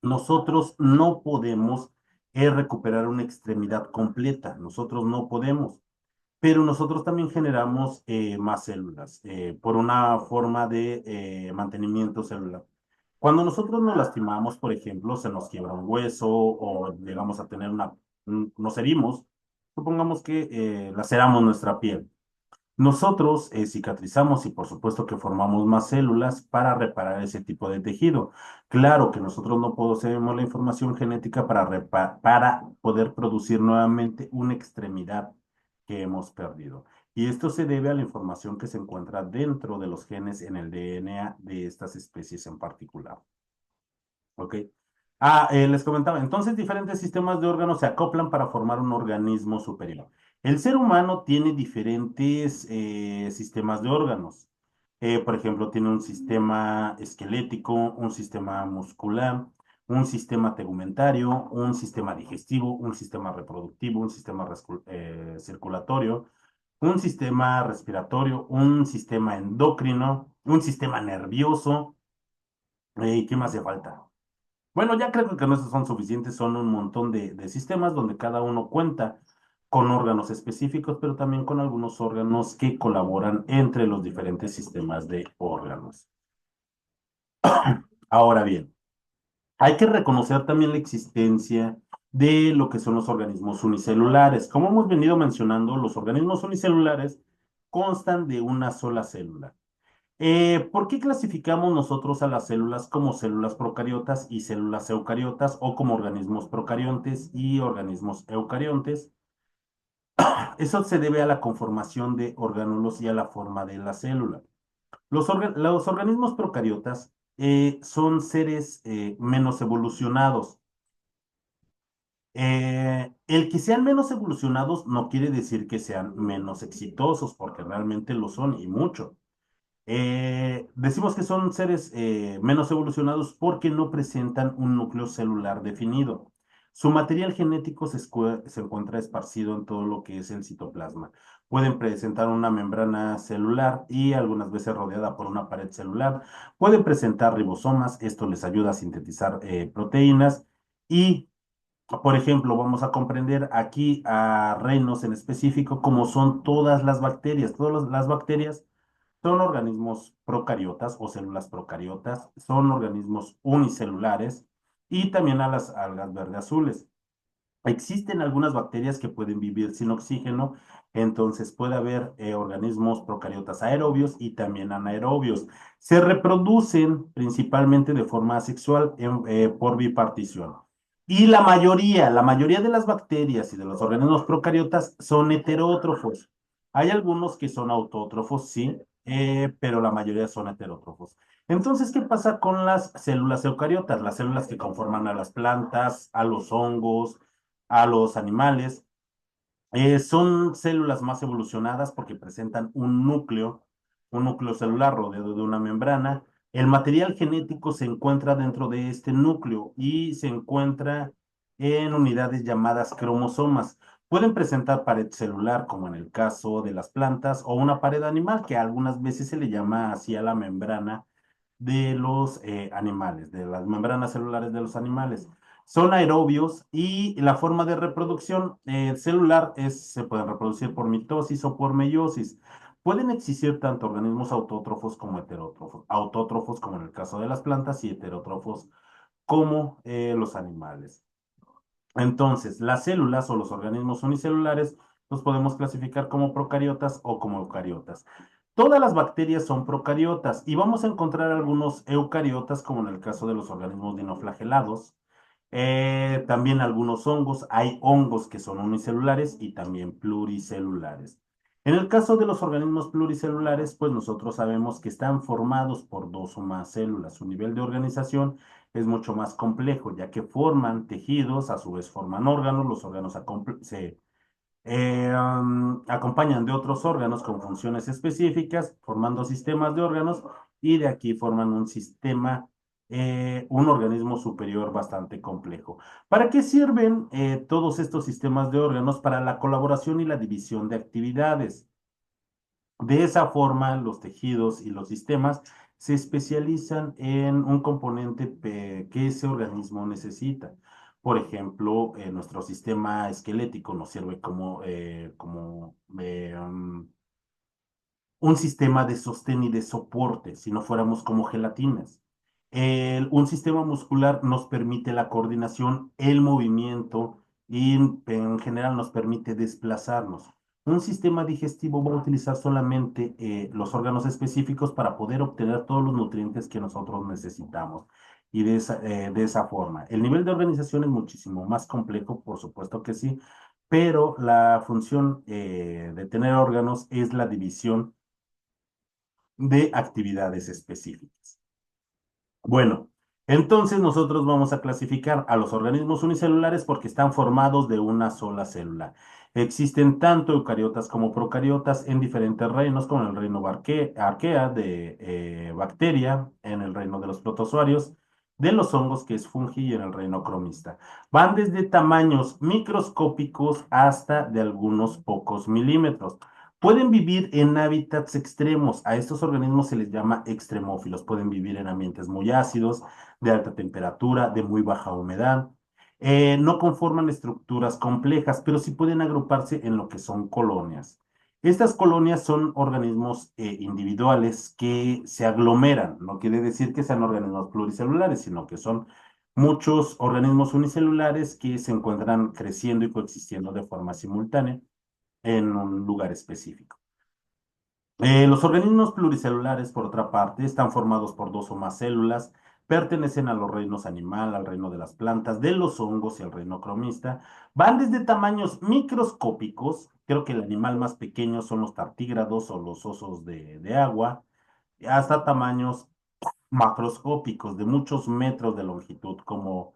nosotros no podemos recuperar una extremidad completa. Nosotros no podemos. Pero nosotros también generamos más células por una forma de mantenimiento celular. Cuando nosotros nos lastimamos, por ejemplo, se nos quiebra un hueso o llegamos a tener nos herimos, supongamos que laceramos nuestra piel. Nosotros cicatrizamos y por supuesto que formamos más células para reparar ese tipo de tejido. Claro que nosotros no poseemos la información genética para poder producir nuevamente una extremidad que hemos perdido. Y esto se debe a la información que se encuentra dentro de los genes en el DNA de estas especies en particular. ¿Ok? Les comentaba, entonces diferentes sistemas de órganos se acoplan para formar un organismo superior. El ser humano tiene diferentes sistemas de órganos. Por ejemplo, tiene un sistema esquelético, un sistema muscular, un sistema tegumentario, un sistema digestivo, un sistema reproductivo, un sistema circulatorio, un sistema respiratorio, un sistema endocrino, un sistema nervioso. ¿Y qué más hace falta? Bueno, ya creo que no esos son suficientes, son un montón de sistemas donde cada uno cuenta con órganos específicos, pero también con algunos órganos que colaboran entre los diferentes sistemas de órganos. Ahora bien, hay que reconocer también la existencia de lo que son los organismos unicelulares. Como hemos venido mencionando, los organismos unicelulares constan de una sola célula. ¿Por qué clasificamos nosotros a las células como células procariotas y células eucariotas o como organismos procariontes y organismos eucariontes? Eso se debe a la conformación de orgánulos y a la forma de la célula. Los organismos procariotas son seres menos evolucionados. El que sean menos evolucionados no quiere decir que sean menos exitosos, porque realmente lo son y mucho. Decimos que son seres menos evolucionados porque no presentan un núcleo celular definido. Su material genético se encuentra esparcido en todo lo que es el citoplasma. Pueden presentar una membrana celular y algunas veces rodeada por una pared celular. Pueden presentar ribosomas, esto les ayuda a sintetizar proteínas y, por ejemplo, vamos a comprender aquí a reinos en específico como son todas las bacterias. Todas las bacterias son organismos procariotas o células procariotas, son organismos unicelulares y también a las algas verde azules. Existen algunas bacterias que pueden vivir sin oxígeno, entonces puede haber organismos procariotas aerobios y también anaerobios. Se reproducen principalmente de forma asexual por bipartición. Y la mayoría de las bacterias y de los organismos procariotas son heterótrofos. Hay algunos que son autótrofos, sí, pero la mayoría son heterótrofos. Entonces, ¿qué pasa con las células eucariotas? Las células que conforman a las plantas, a los hongos, a los animales. Son células más evolucionadas porque presentan un núcleo celular rodeado de una membrana. El material genético se encuentra dentro de este núcleo y se encuentra en unidades llamadas cromosomas. Pueden presentar pared celular, como en el caso de las plantas, o una pared animal, que algunas veces se le llama así a la membrana de los animales, de las membranas celulares de los animales. Son aerobios y la forma de reproducción celular se pueden reproducir por mitosis o por meiosis. Pueden existir tanto organismos autótrofos como heterótrofos. Autótrofos como en el caso de las plantas y heterótrofos como los animales. Entonces, las células o los organismos unicelulares los podemos clasificar como procariotas o como eucariotas. Todas las bacterias son procariotas y vamos a encontrar algunos eucariotas, como en el caso de los organismos dinoflagelados. También algunos hongos. Hay hongos que son unicelulares y también pluricelulares. En el caso de los organismos pluricelulares, pues nosotros sabemos que están formados por dos o más células. Su nivel de organización es mucho más complejo, ya que forman tejidos, a su vez forman órganos, los órganos se acompañan de otros órganos con funciones específicas, formando sistemas de órganos, y de aquí forman un sistema, un organismo superior bastante complejo. ¿Para qué sirven todos estos sistemas de órganos? Para la colaboración y la división de actividades. De esa forma, los tejidos y los sistemas se especializan en un componente que ese organismo necesita. Por ejemplo, nuestro sistema esquelético nos sirve como un sistema de sostén y de soporte, si no fuéramos como gelatinas. Un sistema muscular nos permite la coordinación, el movimiento y en general nos permite desplazarnos. Un sistema digestivo va a utilizar solamente los órganos específicos para poder obtener todos los nutrientes que nosotros necesitamos. Y de esa forma. El nivel de organización es muchísimo más complejo, por supuesto que sí, pero la función de tener órganos es la división de actividades específicas. Bueno, entonces nosotros vamos a clasificar a los organismos unicelulares porque están formados de una sola célula. Existen tanto eucariotas como procariotas en diferentes reinos, como en el reino arquea de bacteria, en el reino de los protozoarios, de los hongos, que es fungi, y en el reino cromista. Van desde tamaños microscópicos hasta de algunos pocos milímetros. Pueden vivir en hábitats extremos. A estos organismos se les llama extremófilos. Pueden vivir en ambientes muy ácidos, de alta temperatura, de muy baja humedad. No conforman estructuras complejas, pero sí pueden agruparse en lo que son colonias. Estas colonias son organismos individuales que se aglomeran. No quiere decir que sean organismos pluricelulares, sino que son muchos organismos unicelulares que se encuentran creciendo y coexistiendo de forma simultánea en un lugar específico. Los organismos pluricelulares, por otra parte, están formados por dos o más células, pertenecen a los reinos animal, al reino de las plantas, de los hongos y al reino cromista. Van desde tamaños microscópicos, creo que el animal más pequeño son los tartígrados o los osos de agua, hasta tamaños macroscópicos de muchos metros de longitud, como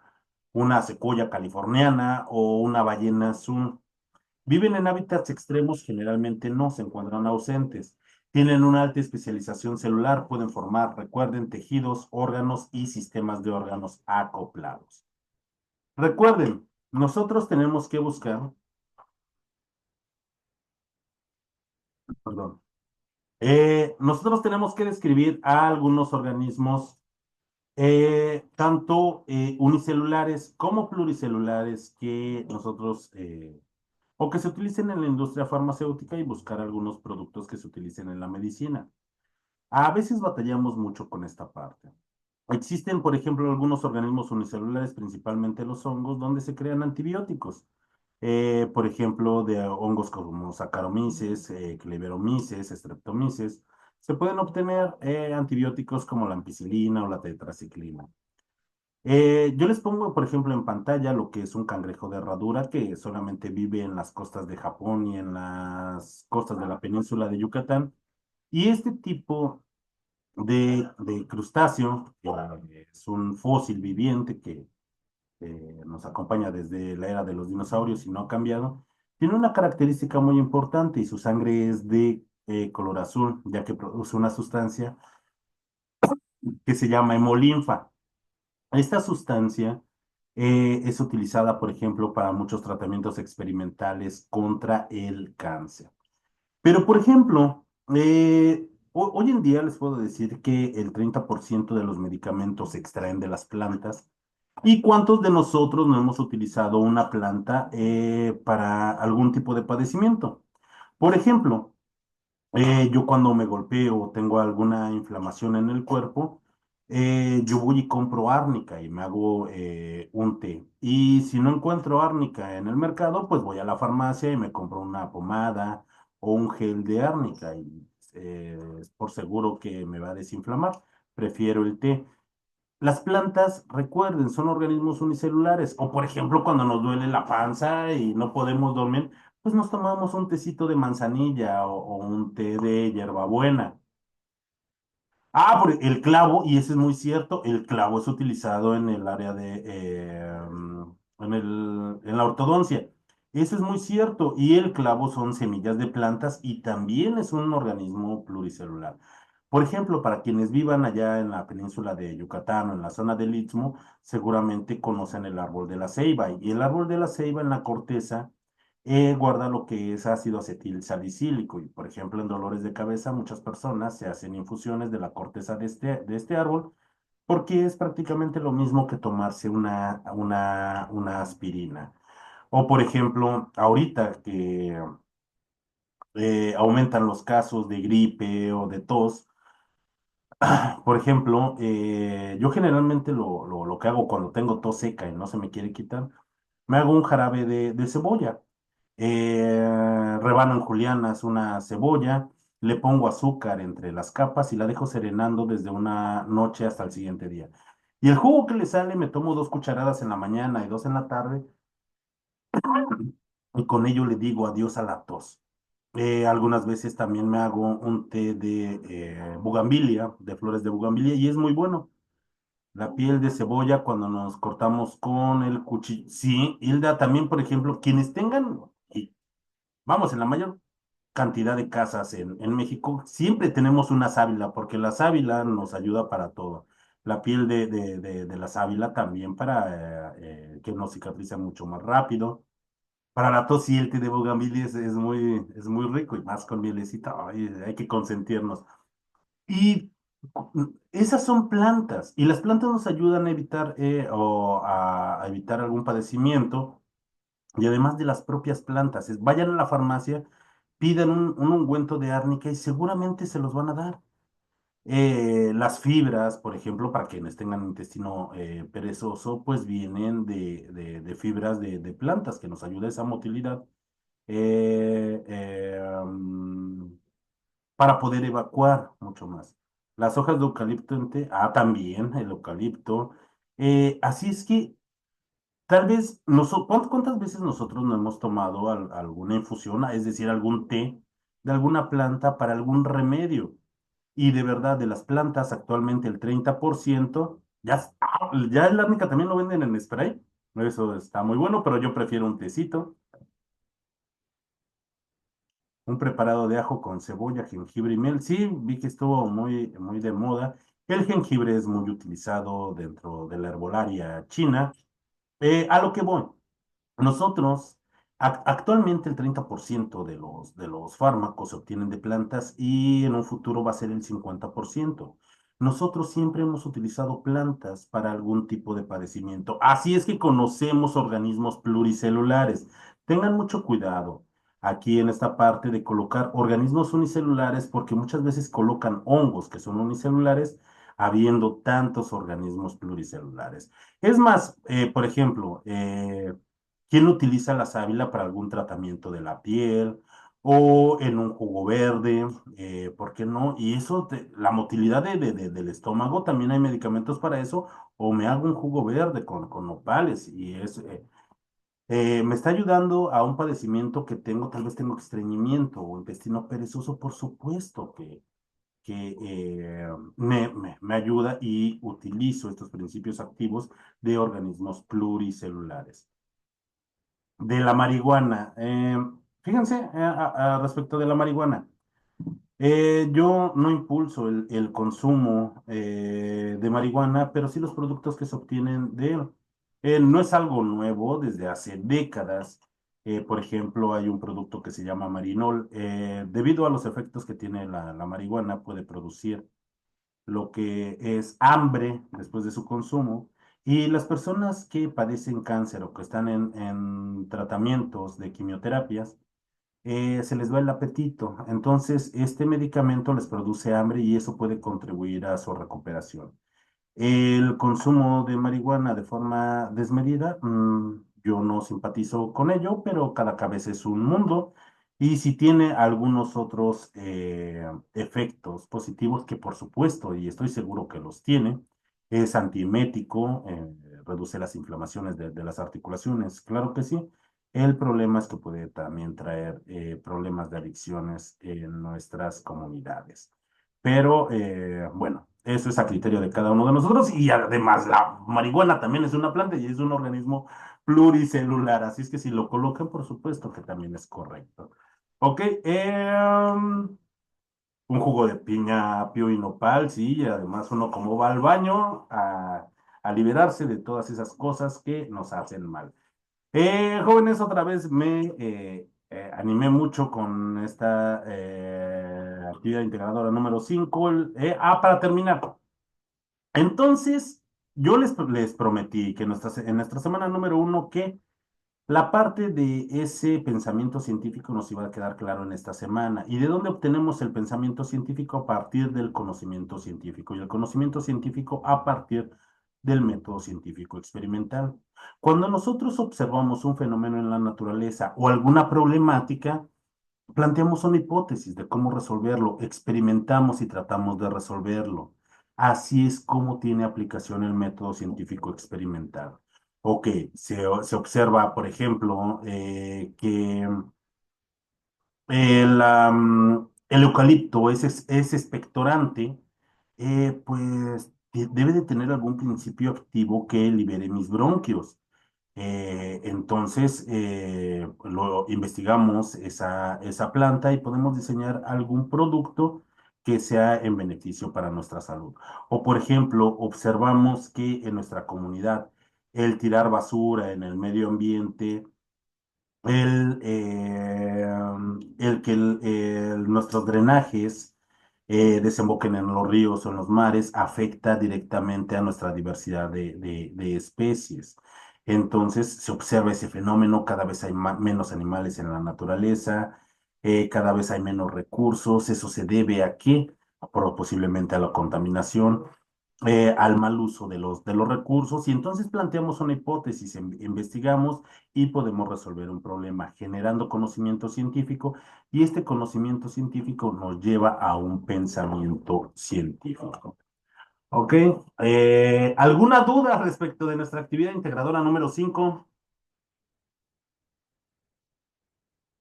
una secuoya californiana o una ballena azul. Viven en hábitats extremos, generalmente no se encuentran ausentes. Tienen una alta especialización celular, pueden formar, recuerden, tejidos, órganos y sistemas de órganos acoplados. Recuerden, nosotros tenemos que buscar, perdón, nosotros tenemos que describir a algunos organismos, tanto unicelulares como pluricelulares, que nosotros o que se utilicen en la industria farmacéutica, y buscar algunos productos que se utilicen en la medicina. A veces batallamos mucho con esta parte. Existen, por ejemplo, algunos organismos unicelulares, principalmente los hongos, donde se crean antibióticos. Por ejemplo, de hongos como Saccharomyces, Cleveromyces, Streptomyces, se pueden obtener antibióticos como la ampicilina o la tetraciclina. Yo les pongo, por ejemplo, en pantalla lo que es un cangrejo de herradura que solamente vive en las costas de Japón y en las costas de la península de Yucatán. Y este tipo de crustáceo, que es un fósil viviente que nos acompaña desde la era de los dinosaurios y no ha cambiado, tiene una característica muy importante, y su sangre es de color azul, ya que produce una sustancia que se llama hemolinfa. Esta sustancia Es utilizada, por ejemplo, para muchos tratamientos experimentales contra el cáncer. Pero, por ejemplo, hoy en día les puedo decir que el 30% de los medicamentos se extraen de las plantas. ¿Y cuántos de nosotros no hemos utilizado una planta para algún tipo de padecimiento? Por ejemplo, yo cuando me golpeo o tengo alguna inflamación en el cuerpo, yo voy y compro árnica y me hago un té. Y si no encuentro árnica en el mercado, pues voy a la farmacia y me compro una pomada o un gel de árnica y es por seguro que me va a desinflamar. Prefiero el té. Las plantas, recuerden, son organismos unicelulares. O por ejemplo, cuando nos duele la panza y no podemos dormir, pues nos tomamos un tecito de manzanilla o un té de hierbabuena. Ah, por el clavo, y eso es muy cierto, el clavo es utilizado en el área en la ortodoncia. Eso es muy cierto, y el clavo son semillas de plantas y también es un organismo pluricelular. Por ejemplo, para quienes vivan allá en la península de Yucatán o en la zona del Istmo, seguramente conocen el árbol de la ceiba, y el árbol de la ceiba en la corteza guarda lo que es ácido acetil salicílico. Y por ejemplo, en dolores de cabeza, muchas personas se hacen infusiones de la corteza de este árbol porque es prácticamente lo mismo que tomarse una aspirina. O por ejemplo, ahorita que aumentan los casos de gripe o de tos, por ejemplo, yo generalmente lo que hago cuando tengo tos seca y no se me quiere quitar, me hago un jarabe de cebolla. Rebano en julianas una cebolla, le pongo azúcar entre las capas y la dejo serenando desde una noche hasta el siguiente día. Y el jugo que le sale me tomo 2 cucharadas en la mañana y 2 en la tarde y con ello le digo adiós a la tos. Algunas veces también me hago un té de bugambilia, de flores de bugambilia y es muy bueno. La piel de cebolla cuando nos cortamos con el cuchillo. Sí, Hilda, también, por ejemplo, quienes tengan, y vamos, en la mayor cantidad de casas en México, siempre tenemos una sábila, porque la sábila nos ayuda para todo. La piel de la sábila también para que nos cicatrice mucho más rápido. Para la tos y el té de bugambilia es muy rico y más con mielecita, ay, hay que consentirnos. Y esas son plantas y las plantas nos ayudan a evitar a evitar algún padecimiento y además de las propias plantas, vayan a la farmacia, pidan un ungüento de árnica y seguramente se los van a dar. Las fibras, por ejemplo, para quienes tengan intestino perezoso, pues vienen de fibras de plantas que nos ayuda esa motilidad eh, eh, um, para poder evacuar mucho más. Las hojas de eucalipto, también el eucalipto. Así es que tal vez, ¿cuántas veces nosotros no hemos tomado alguna infusión, es decir, algún té de alguna planta para algún remedio? Y de verdad, de las plantas, actualmente el 30%, ya el árnica también lo venden en spray. Eso está muy bueno, pero yo prefiero un tecito, un preparado de ajo con cebolla, jengibre y miel. Sí, vi que estuvo muy de moda. El jengibre es muy utilizado dentro de la herbolaria china. A lo que voy. Nosotros, actualmente el 30% de los fármacos se obtienen de plantas y en un futuro va a ser el 50%. Nosotros siempre hemos utilizado plantas para algún tipo de padecimiento. Así es que conocemos organismos pluricelulares. Tengan mucho cuidado aquí en esta parte de colocar organismos unicelulares porque muchas veces colocan hongos que son unicelulares habiendo tantos organismos pluricelulares. Es más, por ejemplo, ¿quién utiliza la sábila para algún tratamiento de la piel o en un jugo verde? ¿Por qué no? Y eso, la motilidad del estómago, también hay medicamentos para eso, o me hago un jugo verde con nopales y me está ayudando a un padecimiento que tengo, tal vez tengo estreñimiento o intestino perezoso, por supuesto que me ayuda y utilizo estos principios activos de organismos pluricelulares. De la marihuana. Fíjense, respecto de la marihuana. Yo no impulso el consumo de marihuana, pero sí los productos que se obtienen de él. No es algo nuevo desde hace décadas. Por ejemplo, hay un producto que se llama Marinol. Debido a los efectos que tiene la marihuana, puede producir lo que es hambre después de su consumo. Y las personas que padecen cáncer o que están en tratamientos de quimioterapias, se les va el apetito. Entonces, este medicamento les produce hambre y eso puede contribuir a su recuperación. El consumo de marihuana de forma desmedida, yo no simpatizo con ello, pero cada cabeza es un mundo. Y si tiene algunos otros efectos positivos, que por supuesto, y estoy seguro que los tiene, es antiemético, reduce las inflamaciones de las articulaciones, claro que sí. El problema es que puede también traer problemas de adicciones en nuestras comunidades. Pero bueno, eso es a criterio de cada uno de nosotros y además la marihuana también es una planta y es un organismo pluricelular, así es que si lo colocan, por supuesto que también es correcto. Ok, un jugo de piña, apio y nopal, sí, y además uno como va al baño a liberarse de todas esas cosas que nos hacen mal. Jóvenes, otra vez me animé mucho con esta actividad integradora número 5. Para terminar, entonces yo les prometí que en nuestra semana número 1 que la parte de ese pensamiento científico nos iba a quedar claro en esta semana. ¿Y de dónde obtenemos el pensamiento científico? A partir del conocimiento científico. Y el conocimiento científico a partir del método científico experimental. Cuando nosotros observamos un fenómeno en la naturaleza o alguna problemática, planteamos una hipótesis de cómo resolverlo, experimentamos y tratamos de resolverlo. Así es como tiene aplicación el método científico experimental. Ok, se observa, por ejemplo, que el eucalipto es expectorante, pues debe de tener algún principio activo que libere mis bronquios. Entonces, lo investigamos esa planta y podemos diseñar algún producto que sea en beneficio para nuestra salud. O, por ejemplo, observamos que en nuestra comunidad el tirar basura en el medio ambiente, el, eh, el que nuestros drenajes desemboquen en los ríos o en los mares afecta directamente a nuestra diversidad de especies. Entonces se observa ese fenómeno, cada vez hay menos animales en la naturaleza, cada vez hay menos recursos, eso se debe a qué? Posiblemente a la contaminación, al mal uso de los recursos, y entonces planteamos una hipótesis, investigamos y podemos resolver un problema generando conocimiento científico, y este conocimiento científico nos lleva a un pensamiento científico. ¿Ok? ¿Alguna duda respecto de nuestra actividad integradora número 5?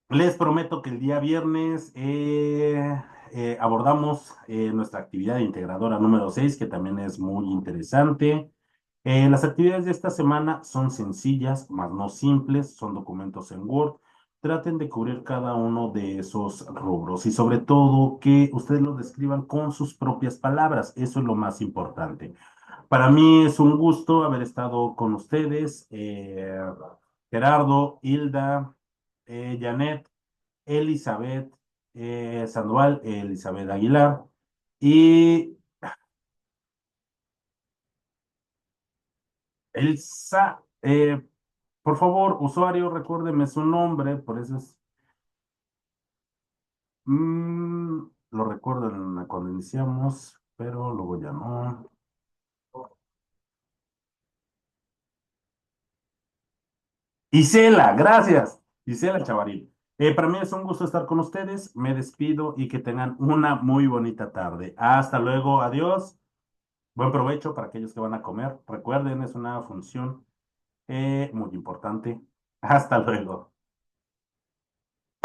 Les prometo que el día viernes abordamos nuestra actividad integradora número 6, que también es muy interesante. Las actividades de esta semana son sencillas, más no simples, son documentos en Word. Traten de cubrir cada uno de esos rubros y sobre todo que ustedes los describan con sus propias palabras. Eso es lo más importante. Para mí es un gusto haber estado con ustedes, Gerardo, Hilda, Janet, Elizabeth Sandoval, Elizabeth Aguilar y Elsa. Por favor, usuario, recuérdeme su nombre, por eso es. Lo recuerdo cuando iniciamos, pero luego ya no. Isela, gracias. Isela Chavaril. Para mí es un gusto estar con ustedes. Me despido y que tengan una muy bonita tarde. Hasta luego, adiós. Buen provecho para aquellos que van a comer. Recuerden, es una función muy importante. Hasta luego.